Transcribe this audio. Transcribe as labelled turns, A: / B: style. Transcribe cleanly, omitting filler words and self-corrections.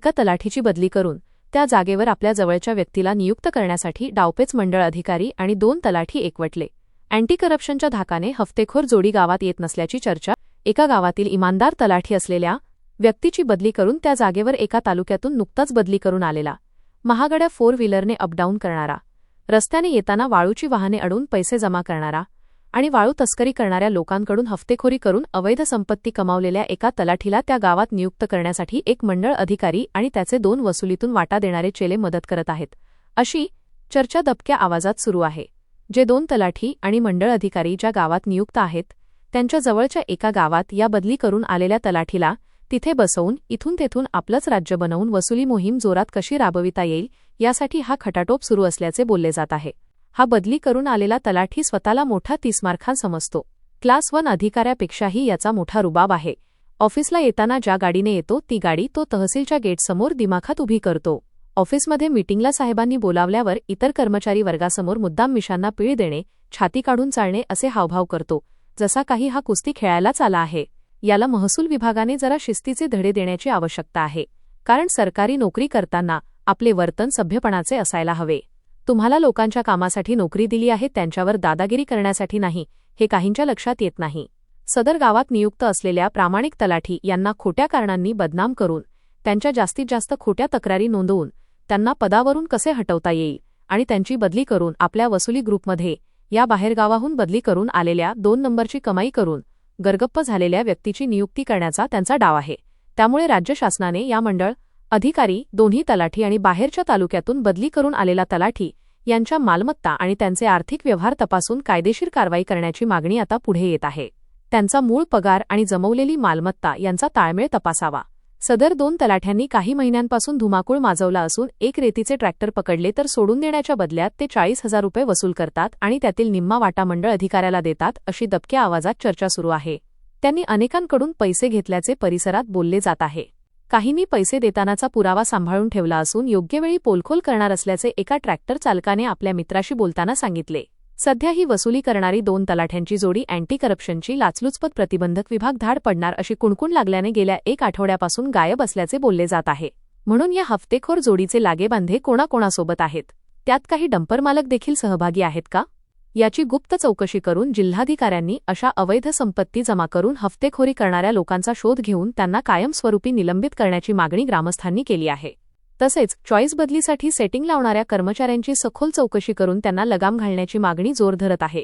A: एका तलाठीची बदली करून त्या जागेवर आपल्या जवळच्या व्यक्तीला नियुक्त करण्यासाठी डावपेच मंडळ अधिकारी आणि 2 तलाठी एकवटले। अँटी करप्शनच्या धाकाने हफ्तेखोर जोडी गावात येत नसल्याची चर्चा। एका गावातील इमानदार तलाठी असलेल्या व्यक्तीची बदली करून त्या जागेवर एका तालुक्यातून नुकताच बदली करून आलेला महागड्या 4 व्हीलरने अपडाऊन करणारा, रस्त्याने येताना वाळूची वाहने अडवून पैसे जमा करणारा आणि वाळू तस्करी करणाऱ्या लोकांकडून हफ्तेखोरी करून अवैध संपत्ती कमावलेल्या एका तलाठीला त्या गावात नियुक्त करण्यासाठी एक मंडळ अधिकारी आणि त्याचे 2 वसुलीतून वाटा देणारे चेले मदत करत आहेत, अशी चर्चा दबक्या आवाजात सुरू आहे। जे 2 तलाठी आणि मंडळ अधिकारी ज्या गावात नियुक्त आहेत त्यांच्या जवळच्या एका गावात या बदली करून आलेल्या तलाठीला तिथे बसवून इथून तेथून आपलंच राज्य बनवून वसुली मोहीम जोरात कशी राबविता येईल यासाठी हा खटाटोप सुरू असल्याचे बोलले जात आहे। हा बदली करून आलेला तलाठी स्वतःला मोठा तीसमारखान समजतो। क्लास 1 अधिकाऱ्यापेक्षाही याचा मोठा रुबाब आहे। ऑफिसला येताना ज्या गाडीने येतो ती गाडी तो तहसीलच्या गेटसमोर दिमाखात उभी करतो। ऑफिसमध्ये मीटिंगला साहेबांनी बोलावल्यावर इतर कर्मचारी वर्गासमोर मुद्दाम मिशांना पीळ देणे, छाती काढून चालणे असे हावभाव करतो, जसा काही हा कुस्ती खेळायलाच आला आहे। याला महसूल विभागाने जरा शिस्तीचे धडे देण्याची आवश्यकता आहे, कारण सरकारी नोकरी करताना आपले वर्तन सभ्यपणाचे असायला हवे। तुम्हाला लोकांच्या कामासाठी नोकरी दिली आहे, त्यांच्यावर दादागिरी करण्यासाठी नाही, हे काहींच्या लक्षात येत नाही। सदर गावात नियुक्त असलेल्या प्रामाणिक तलाठी यांना खोट्या कारणांनी बदनाम करून त्यांच्या जास्तीत जास्त खोट्या तक्रारी नोंदवून त्यांना पदावरून कसे हटवता येईल आणि त्यांची बदली करून आपल्या वसुली ग्रुपमध्ये या बाहेरगावाहून बदली करून आलेल्या 2 नंबरची कमाई करून गरगप्प झालेल्या व्यक्तीची नियुक्ती करण्याचा त्यांचा डाव आहे। त्यामुळे राज्य शासनाने या मंडळ अधिकारी, दोन्ही तलाठी आणि बाहेरच्या तालुक्यातून बदली करून आलेला तलाठी यांच्या मालमत्ता आणि त्यांचे आर्थिक व्यवहार तपासून कायदेशीर कारवाई करण्याची मागणी आता पुढे येत आहे। त्यांचा मूळ पगार आणि जमवलेली मालमत्ता यांचा ताळमेळ तपासावा। सदर 2 तलाठ्यांनी काही महिन्यांपासून धुमाकूळ माजवला असून एक रेतीचे ट्रॅक्टर पकडले तर सोडून देण्याच्या बदल्यात ते 40,000 रुपये वसूल करतात आणि त्यातील निम्मा वाटा मंडळ अधिकाऱ्याला देतात, अशी दबक्या आवाजात चर्चा सुरू आहे। त्यांनी अनेकांकडून पैसे घेतल्याचे परिसरात बोलले जात आहे। काहींनी पैसे देतानाचा पुरावा सांभाळून ठेवला असून योग्य वेळी पोलखोल करणार असल्याचे एका ट्रॅक्टर चालकाने आपल्या मित्राशी बोलताना सांगितले। सध्या ही वसुली करणारी 2 तलाठ्यांची जोडी अँटी करप्शनची लाचलुचपत प्रतिबंधक विभाग धाड पडणार अशी कुणकुण लागल्याने गेल्या 1 आठवड्यापासून गायब असल्याचे बोलले जात आहे। म्हणून या हफ्तेखोर जोडीचे लागेबांधे कोणाकोणासोबत आहेत, त्यात काही डंपर मालक देखील सहभागी आहेत का, याची गुप्त चौकशी करून जिल्हाधिकाऱ्यांनी अशा अवैध संपत्ती जमा करून हफ्तेखोरी करणाऱ्या लोकांचा शोध घेऊन त्यांना कायमस्वरूपी निलंबित करण्याची मागणी ग्रामस्थांनी केली आहे। तसेच चॉईस बदलीसाठी सेटिंग लावणाऱ्या कर्मचाऱ्यांची सखोल चौकशी करून त्यांना लगाम घालण्याची मागणी जोर धरत आहे।